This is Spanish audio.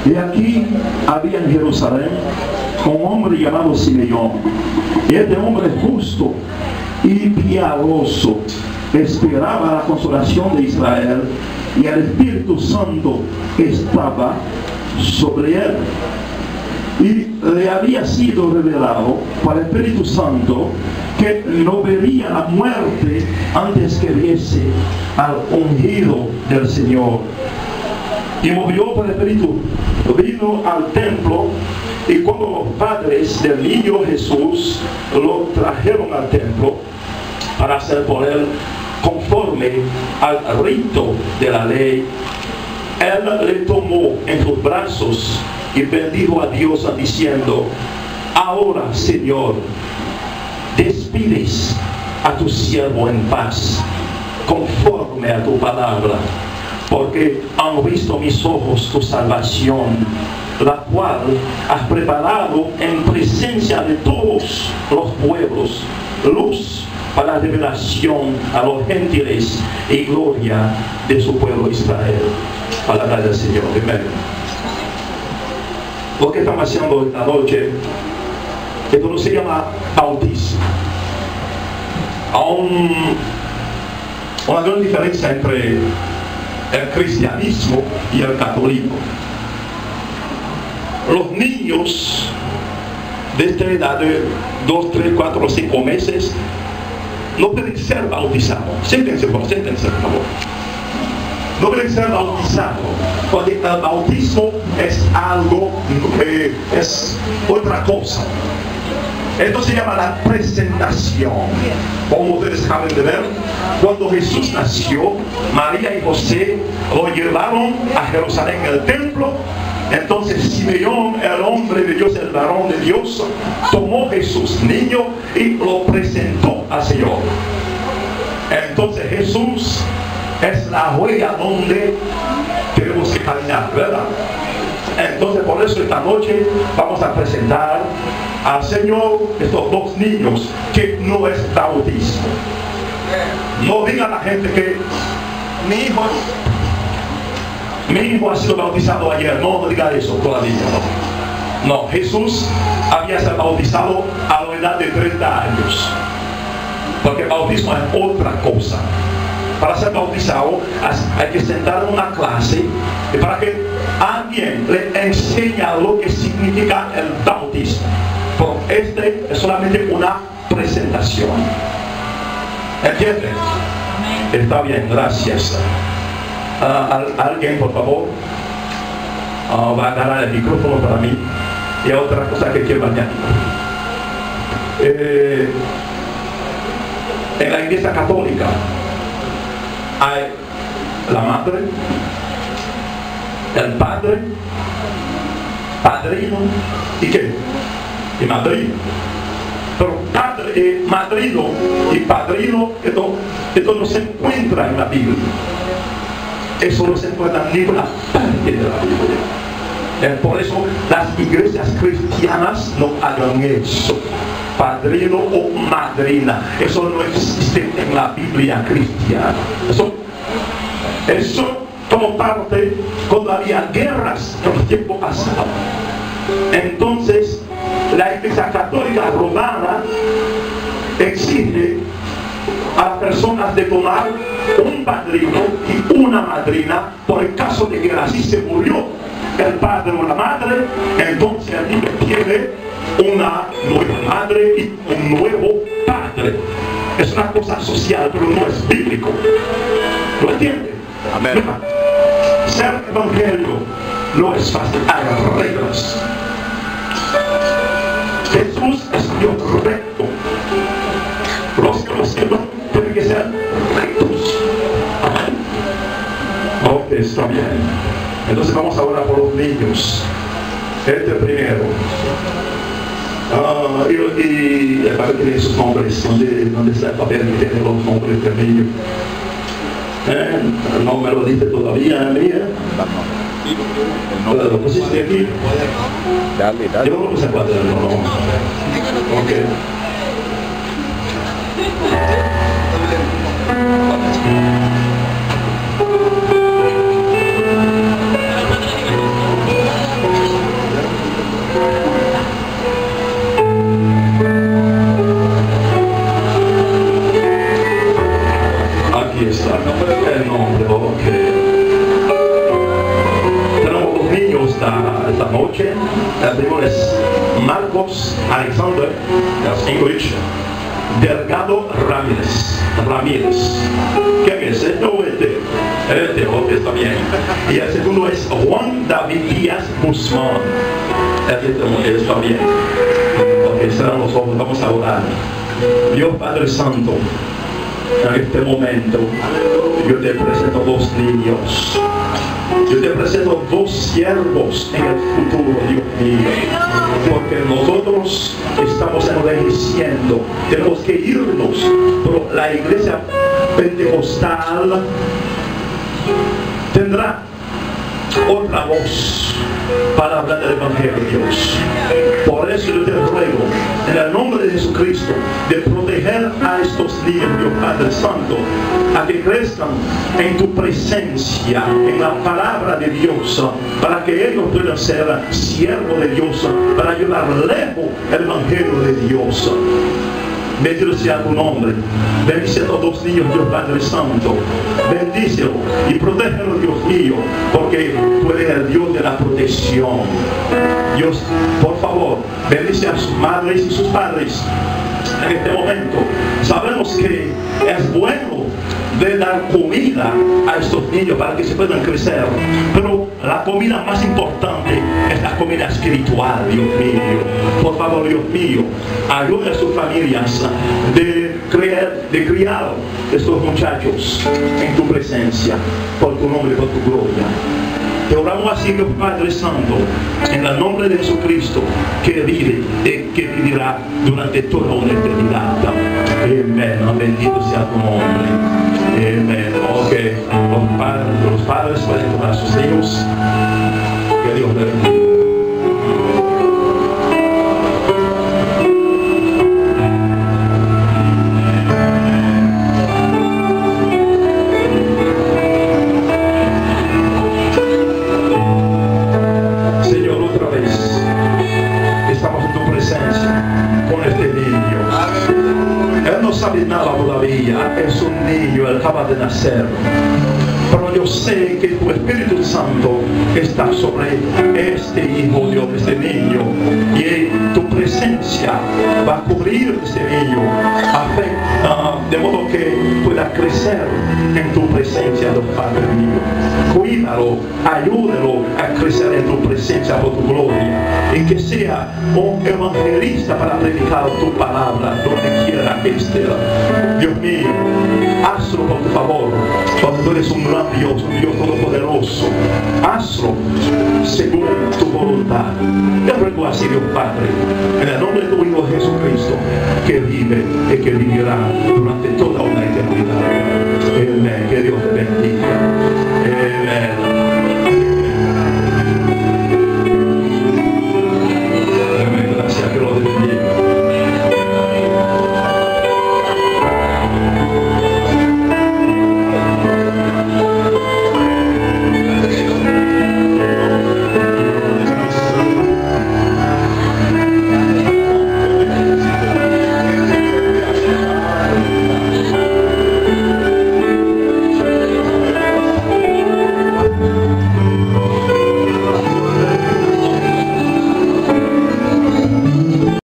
Y aquí había en Jerusalén un hombre llamado Simeón. Y este hombre justo y piadoso esperaba la consolación de Israel, y el Espíritu Santo estaba sobre él. Y le había sido revelado por el Espíritu Santo que no vería la muerte antes que viese al ungido del Señor. Y movió por el Espíritu, vino al templo, y cuando los padres del niño Jesús lo trajeron al templo para hacer por él conforme al rito de la ley, él le tomó en sus brazos y bendijo a Dios diciendo: ahora, Señor, despides a tu siervo en paz, conforme a tu palabra, porque han visto mis ojos tu salvación, la cual has preparado en presencia de todos los pueblos, luz para la revelación a los gentiles y gloria de su pueblo Israel. Palabra del Señor. Amén. Lo que estamos haciendo esta noche, esto no se llama bautismo. Hay una gran diferencia entre el cristianismo y el católico. Los niños de esta edad de 2, 3, 4, 5 meses no pueden ser bautizados. Siéntense, por favor. No pueden ser bautizados, porque el bautismo es algo, es otra cosa. Esto se llama la presentación. Como ustedes acaban de ver, cuando Jesús nació, María y José lo llevaron a Jerusalén, el templo. Entonces Simeón, el hombre de Dios, el varón de Dios, tomó Jesús niño y lo presentó al Señor. Entonces Jesús es la huella donde tenemos que caminar, ¿verdad? Entonces por eso esta noche vamos a presentar al Señor estos dos niños, que no es bautismo. No diga a la gente que mi hijo ha sido bautizado ayer. No diga eso todavía. No, Jesús había sido bautizado a la edad de 30 años. Porque el bautismo es otra cosa. Para ser bautizado hay que sentar en una clase y para que alguien le enseñe lo que significa el bautismo. Pero este es solamente una presentación. ¿Entienden? Está bien, gracias. Alguien, por favor, va a agarrar el micrófono para mí. Y otra cosa que quiero añadir. En la iglesia católica hay la madre, el padre, padrino y ¿qué? Y madrino. Pero padre, madrino y padrino, esto no se encuentra en la Biblia. Eso no se encuentra en ninguna parte de la Biblia. Por eso las iglesias cristianas no hagan eso. Padrino o madrina, eso no existe en la Biblia cristiana. Eso como parte cuando había guerras en los tiempos pasados. Entonces la iglesia católica romana exige a las personas de tomar un padrino y una madrina por el caso de que así se murió el padre o la madre. Entonces el niño tiene una nueva madre y un nuevo padre. Es una cosa social, pero no es bíblico. ¿Lo entienden? Amén. Mira, ser evangelio no es fácil, hay reglas. Jesús es Dios recto. Los que no tienen que ser rectos. Ok, está bien. Entonces vamos ahora por los niños. Este primero. Y el papel tiene sus nombres. ¿Dónde está el papel que tiene los nombres del niño? No me lo dice todavía, mía. ¿Lo pusiste aquí? Dale. Yo no lo puse cuaderno, no. Ok. esta noche. El primero es Marcos Alexander, that's English, Delgado Ramírez. ¿Quién es? Este está bien. Y el segundo es Juan David Díaz Guzmán. Él está bien. Ok, serán los ojos, vamos a orar. Dios Padre Santo, en este momento yo te presento dos niños. Yo te presento dos siervos en el futuro, Dios mío. Porque nosotros estamos envejeciendo. Tenemos que irnos. Pero la iglesia pentecostal tendrá otra voz para hablar del Evangelio de Dios. Por eso yo te ruego, en el nombre de Jesucristo, de proteger a estos niños, Dios Padre Santo, a que crezcan en tu presencia, en la palabra de Dios, para que ellos puedan ser siervos de Dios, para llevar lejos el Evangelio de Dios. Bendito sea tu nombre. Bendice a todos los niños, Dios Padre Santo. Bendícelo y protégelo, Dios mío, porque tú eres el Dios de la protección. Dios, por favor, bendice a sus madres y sus padres en este momento. Sabemos que es bueno de dar comida a estos niños para que se puedan crecer, pero la comida más importante es la comida espiritual, Dios mío. Por favor, Dios mío, ayuda a sus familias de criar estos muchachos en tu presencia, por tu nombre y por tu gloria. Te oramos así, Dios Padre Santo, en el nombre de Jesucristo, que vive y que vivirá durante toda una eternidad. Amén. Bendito sea tu nombre. Amén. Ok, los padres pueden tomar a sus hijos. Que Dios les bendiga. Es un niño, él acaba de nacer, pero yo sé que tu Espíritu Santo está sobre este hijo, Dios, este niño, y tu presencia va a cubrir este niño de modo que pueda crecer en tu presencia, Dios Padre mío. Cuídalo, ayúdalo a crecer en tu presencia por tu gloria, y que sea un evangelista para predicar tu palabra donde quiera que esté. Dios mío, hazlo por favor, porque tú eres un gran Dios, un Dios todopoderoso. Hazlo según tu voluntad. Te ruego así, Dios Padre, en el nombre de tu Hijo Jesucristo, que vive y que vivirá durante toda una eternidad. Amén. Que Dios te bendiga.